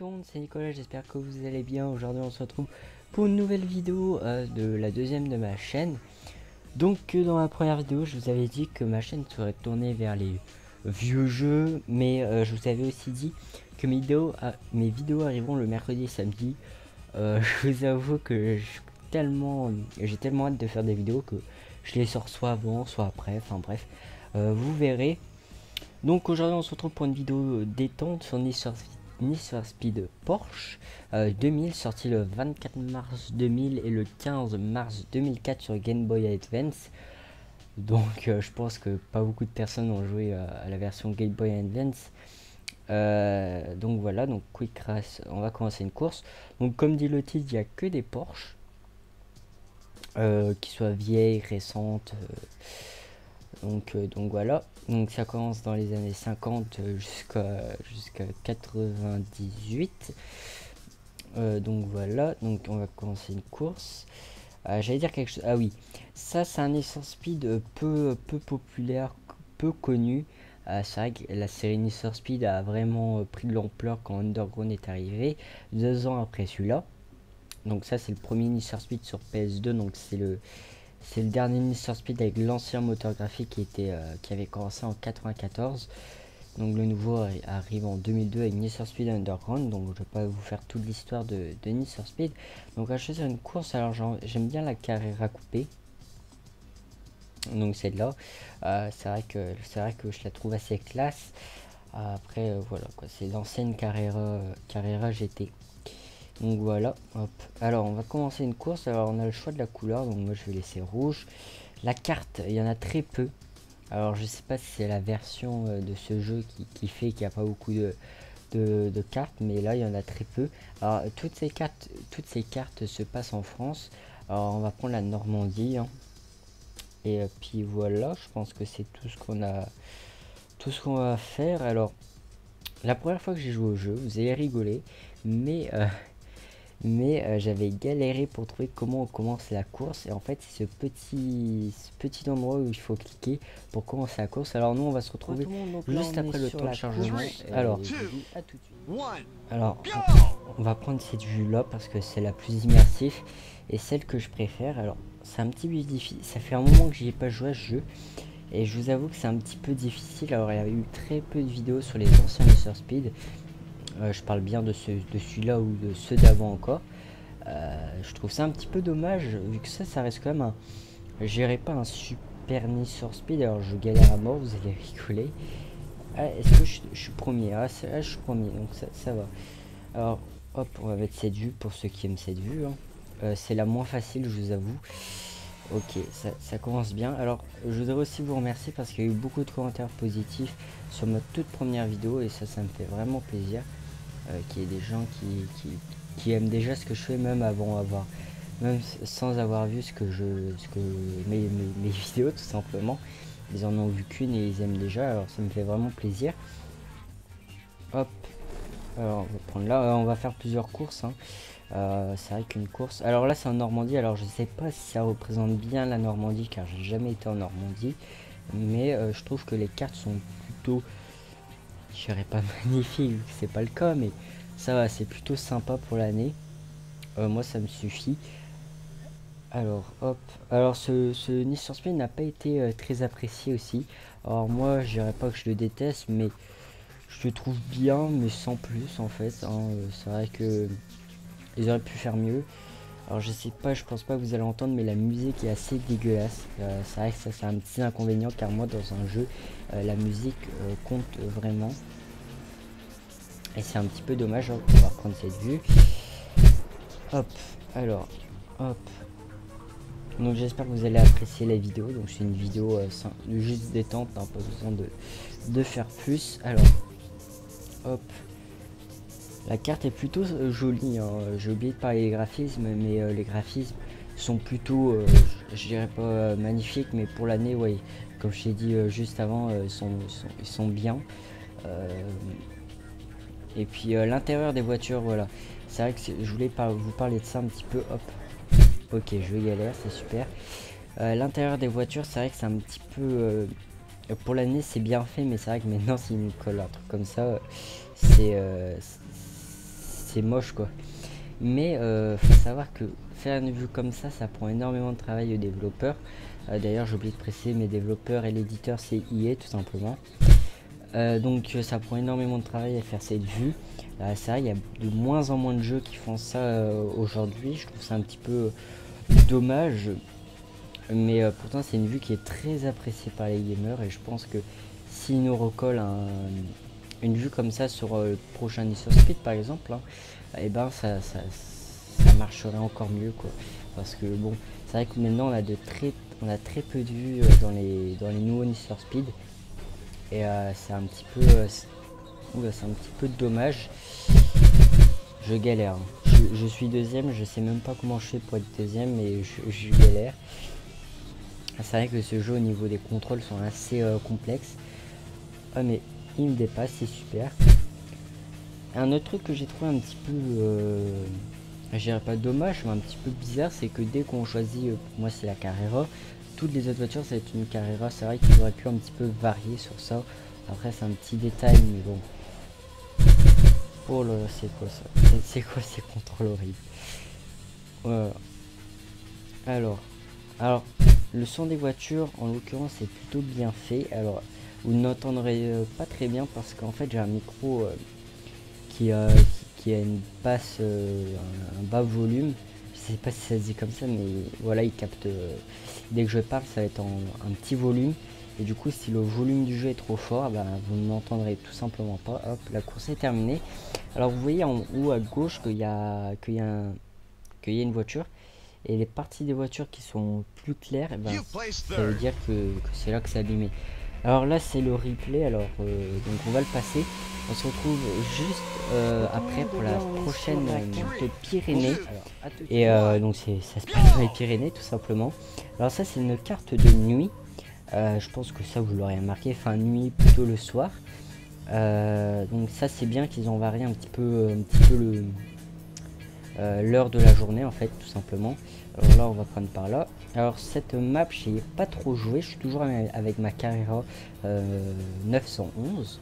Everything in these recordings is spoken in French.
monde, c'est Nicolas, j'espère que vous allez bien. Aujourd'hui on se retrouve pour une nouvelle vidéo de la deuxième de ma chaîne. Donc dans la première vidéo je vous avais dit que ma chaîne serait tournée vers les vieux jeux, mais je vous avais aussi dit que mes vidéos arriveront le mercredi et samedi. Je vous avoue que j'ai tellement hâte de faire des vidéos que je les sors soit avant soit après, enfin bref, vous verrez. Donc aujourd'hui on se retrouve pour une vidéo détente sur Need for Speed Porsche 2000, sorti le 24 mars 2000 et le 15 mars 2004 sur Game Boy Advance. Donc je pense que pas beaucoup de personnes ont joué à la version Game Boy Advance. Donc voilà, donc Quick Race, on va commencer une course. Donc comme dit le titre, il n'y a que des Porsche, qui soient vieilles, récentes. Donc voilà, donc ça commence dans les années 50 jusqu'à 98. Donc voilà, donc on va commencer une course. J'allais dire quelque chose. Ah oui, ça c'est un Need for Speed peu populaire, peu connu. C'est vrai que la série Need for Speed a vraiment pris de l'ampleur quand Underground est arrivé, 2 ans après celui-là. Donc ça c'est le premier Need for Speed sur PS2, donc c'est le dernier Need for Speed avec l'ancien moteur graphique qui avait commencé en 94. Donc le nouveau arrive en 2002 avec Need for Speed Underground. Donc je vais pas vous faire toute l'histoire de Need for Speed. Donc on va choisir une course. Alors j'aime bien la Carrera coupée. Donc celle-là, c'est vrai que je la trouve assez classe. Après voilà quoi, c'est l'ancienne Carrera GT. Donc voilà, hop. Alors on va commencer une course. Alors on a le choix de la couleur, donc moi je vais laisser rouge. La carte, il y en a très peu. Alors je sais pas si c'est la version de ce jeu qui fait qu'il n'y a pas beaucoup de cartes, mais là il y en a très peu. Alors toutes ces cartes se passent en France. Alors on va prendre la Normandie, hein. Et puis voilà, je pense que c'est tout ce qu'on va faire. Alors la première fois que j'ai joué au jeu, vous allez rigoler, mais j'avais galéré pour trouver comment on commence la course. Et en fait c'est ce petit endroit où il faut cliquer pour commencer la course. Alors nous on va se retrouver juste après le temps de chargement. Alors on va prendre cette vue là parce que c'est la plus immersive et celle que je préfère. Alors c'est un petit peu difficile, ça fait un moment que j'y ai pas joué à ce jeu et je vous avoue que c'est un petit peu difficile. Alors il y avait eu très peu de vidéos sur les anciens Need for Speed. Je parle bien de celui-là ou de ceux d'avant encore. Je trouve ça un petit peu dommage vu que ça reste quand même un... J'irai pas un super Need for Speed. Alors je galère à mort, vous allez rigoler. Est-ce que je suis premier? Je suis premier, donc ça va. Alors hop, on va mettre cette vue pour ceux qui aiment cette vue, hein. C'est la moins facile, je vous avoue. Ok, ça commence bien. Alors je voudrais aussi vous remercier parce qu'il y a eu beaucoup de commentaires positifs sur ma toute première vidéo et ça me fait vraiment plaisir. Qu'il y ait des gens qui aiment déjà ce que je fais, même sans avoir vu mes vidéos tout simplement. Ils en ont vu qu'une et ils aiment déjà, alors ça me fait vraiment plaisir. Hop, alors on va prendre là, on va faire plusieurs courses, hein. C'est vrai qu'une course, alors là c'est en Normandie. Alors je sais pas si ça représente bien la Normandie car j'ai jamais été en Normandie, mais je trouve que les cartes sont plutôt, je dirais pas magnifique, c'est pas le cas, mais ça va, c'est plutôt sympa pour l'année. Moi ça me suffit. Alors hop, alors ce Need for Speed n'a pas été très apprécié aussi. Alors moi je dirais pas que je le déteste, mais je le trouve bien mais sans plus en fait, hein. C'est vrai que ils auraient pu faire mieux. Alors je sais pas, je pense pas que vous allez entendre, mais la musique est assez dégueulasse. C'est vrai que ça c'est un petit inconvénient car moi dans un jeu la musique compte vraiment. Et c'est un petit peu dommage. On va reprendre cette vue. Hop, alors, hop. Donc j'espère que vous allez apprécier la vidéo. Donc c'est une vidéo juste détente, hein, pas besoin de faire plus. Alors, hop. La carte est plutôt jolie, hein. J'ai oublié de parler des graphismes, mais les graphismes sont plutôt, je dirais pas magnifiques, mais pour l'année, ouais. Comme je t'ai dit juste avant, ils sont bien. Et puis l'intérieur des voitures, voilà. C'est vrai que je voulais vous parler de ça un petit peu. Hop. Ok, je galère, c'est super. L'intérieur des voitures, c'est vrai que c'est un petit peu... pour l'année, c'est bien fait, mais c'est vrai que maintenant, s'il nous colle un truc comme ça, c'est moche quoi. Mais faut savoir que faire une vue comme ça prend énormément de travail aux développeurs. D'ailleurs j'ai oublié de préciser, mes développeurs et l'éditeur c'est EA tout simplement. Donc ça prend énormément de travail à faire cette vue. C'est vrai, il y a de moins en moins de jeux qui font ça aujourd'hui. Je trouve ça un petit peu dommage. Mais pourtant c'est une vue qui est très appréciée par les gamers. Et je pense que s'ils nous recollent une vue comme ça sur le prochain Need for Speed par exemple, hein, et ben ça marcherait encore mieux quoi. Parce que bon, c'est vrai que maintenant on a très peu de vues dans les nouveaux Need for Speed. Et c'est un petit peu c'est un petit peu dommage. Je galère, hein. Je suis deuxième, je sais même pas comment je fais pour être deuxième, mais je galère. C'est vrai que ce jeu au niveau des contrôles sont assez complexes. Ah mais il me dépasse, c'est super. Un autre truc que j'ai trouvé un petit peu je dirais pas dommage, mais un petit peu bizarre, c'est que dès qu'on choisit, pour moi c'est la Carrera, toutes les autres voitures ça va être une Carrera. C'est vrai qu'ils auraient pu un petit peu varier sur ça. Après c'est un petit détail, mais bon. Oh là là, c'est quoi ça? C'est quoi ces contrôles horribles? Voilà. Alors le son des voitures en l'occurrence est plutôt bien fait. Alors vous n'entendrez pas très bien parce qu'en fait j'ai un micro qui a une basse, un bas volume. Je sais pas si ça se dit comme ça, mais voilà, il capte. Dès que je parle, ça va être un petit volume. Et du coup, si le volume du jeu est trop fort, bah, vous ne m'entendrez tout simplement pas. Hop, la course est terminée. Alors vous voyez en haut à gauche qu'il y a une voiture. Et les parties des voitures qui sont plus claires, ben, ça veut dire que c'est là que c'est abîmé. Alors là c'est le replay, alors donc on va le passer. On se retrouve juste après pour la prochaine montée Pyrénées. Et donc ça se passe dans les Pyrénées tout simplement. Alors ça c'est une carte de nuit. Je pense que ça vous l'aurez remarqué, enfin nuit plutôt le soir. Donc ça c'est bien qu'ils ont varié un petit peu l'heure de la journée en fait tout simplement. Alors là on va prendre par là. Alors cette map j'y ai pas trop joué, je suis toujours avec ma Carrera 911.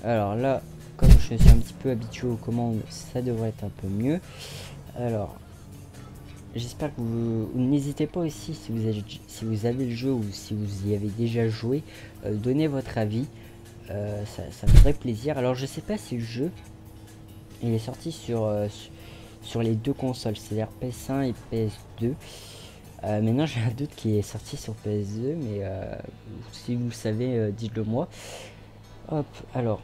Alors là comme je suis un petit peu habitué aux commandes, ça devrait être un peu mieux. Alors j'espère que vous n'hésitez pas aussi si vous avez le jeu ou si vous y avez déjà joué, donnez votre avis, ça me ferait plaisir. Alors je sais pas si le jeu il est sorti sur les deux consoles, c'est-à-dire PS1 et PS2. Maintenant j'ai un doute qui est sorti sur PS2, mais si vous le savez, dites-le moi. Hop, alors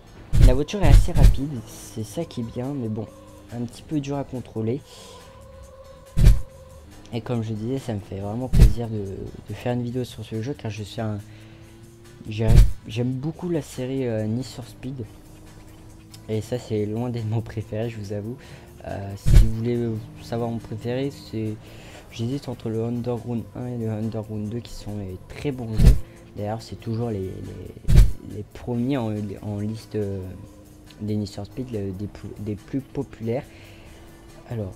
la voiture est assez rapide, c'est ça qui est bien, mais bon, un petit peu dur à contrôler. Et comme je disais, ça me fait vraiment plaisir de faire une vidéo sur ce jeu, car je suis j'aime beaucoup la série Need for Speed. Et ça c'est loin d'être mon préféré, je vous avoue. Si vous voulez savoir mon préféré, j'hésite entre le Underground 1 et le Underground 2 qui sont les très bons jeux. D'ailleurs c'est toujours les premiers en liste des Need for Speed, des plus populaires. Alors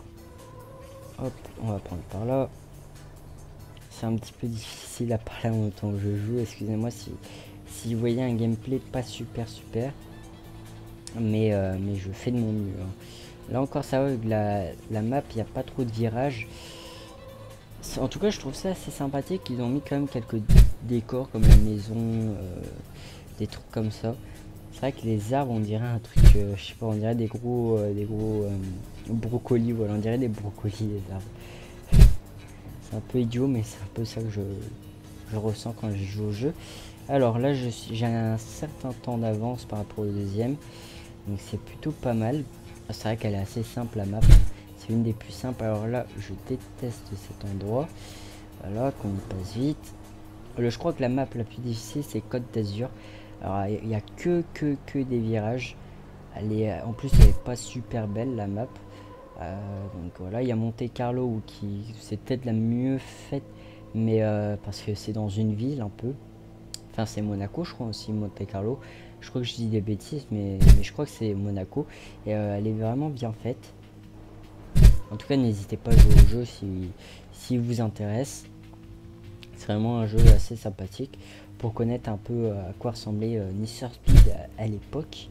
hop, on va prendre par là. C'est un petit peu difficile à parler en même temps que je joue, excusez-moi si vous voyez un gameplay pas super, mais je fais de mon mieux, hein. Là encore ça va, avec la map il n'y a pas trop de virages. En tout cas je trouve ça assez sympathique. Ils ont mis quand même quelques décors comme la maison, des trucs comme ça. C'est vrai que les arbres on dirait un truc, je sais pas, on dirait des gros brocolis, voilà, on dirait des brocolis les arbres. C'est un peu idiot mais c'est un peu ça que je ressens quand je joue au jeu. Alors là j'ai un certain temps d'avance par rapport au deuxième, donc c'est plutôt pas mal. C'est vrai qu'elle est assez simple la map, c'est une des plus simples. Alors là je déteste cet endroit, voilà, qu'on passe vite. Je crois que la map la plus difficile c'est Côte d'Azur. Alors il n'y a que des virages, en plus elle est pas super belle la map. Donc voilà, il y a Monte Carlo qui c'est peut-être la mieux faite, mais parce que c'est dans une ville un peu. Enfin c'est Monaco je crois aussi, Monte Carlo. Je crois que je dis des bêtises, mais je crois que c'est Monaco. Et elle est vraiment bien faite. En tout cas n'hésitez pas à jouer au jeu si vous intéresse. C'est vraiment un jeu assez sympathique pour connaître un peu à quoi ressemblait Need for Speed à l'époque.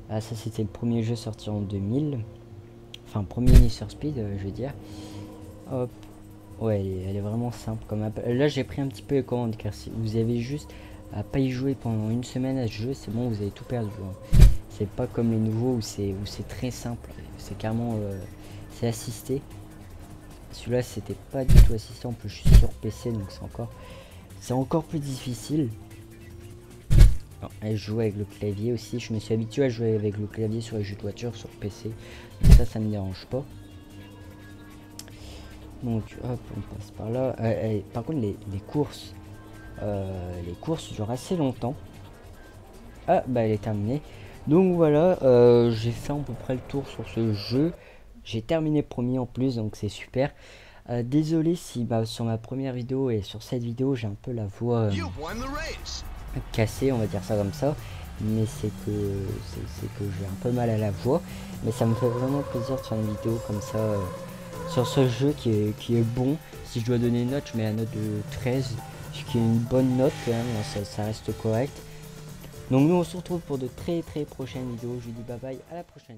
Ah, ça c'était le premier jeu sorti en 2000. Enfin, premier Need for Speed, je veux dire. Hop. Ouais, elle est vraiment simple comme app. Là, j'ai pris un petit peu les commandes, car si vous avez juste à pas y jouer pendant une semaine à ce jeu, c'est bon, vous avez tout perdu. Hein. C'est pas comme les nouveaux où c'est très simple. C'est carrément c'est assisté. Celui-là, c'était pas du tout assisté. En plus, je suis sur PC, donc c'est encore plus difficile. Non, je joue avec le clavier aussi. Je me suis habitué à jouer avec le clavier sur les jeux de voiture sur PC. Donc ça me dérange pas. Donc hop, on passe par là. Par contre, les courses durent assez longtemps. Ah bah elle est terminée. Donc voilà, j'ai fait à peu près le tour sur ce jeu. J'ai terminé premier en plus, donc c'est super. Désolé si sur ma première vidéo et sur cette vidéo j'ai un peu la voix cassée, on va dire ça comme ça. Mais c'est que j'ai un peu mal à la voix. Mais ça me fait vraiment plaisir de faire une vidéo comme ça sur ce jeu qui est bon. Si je dois donner une note, je mets la note de 13, ce qui est une bonne note quand même, ça reste correct. Donc nous on se retrouve pour de très prochaines vidéos. Je vous dis bye bye, à la prochaine.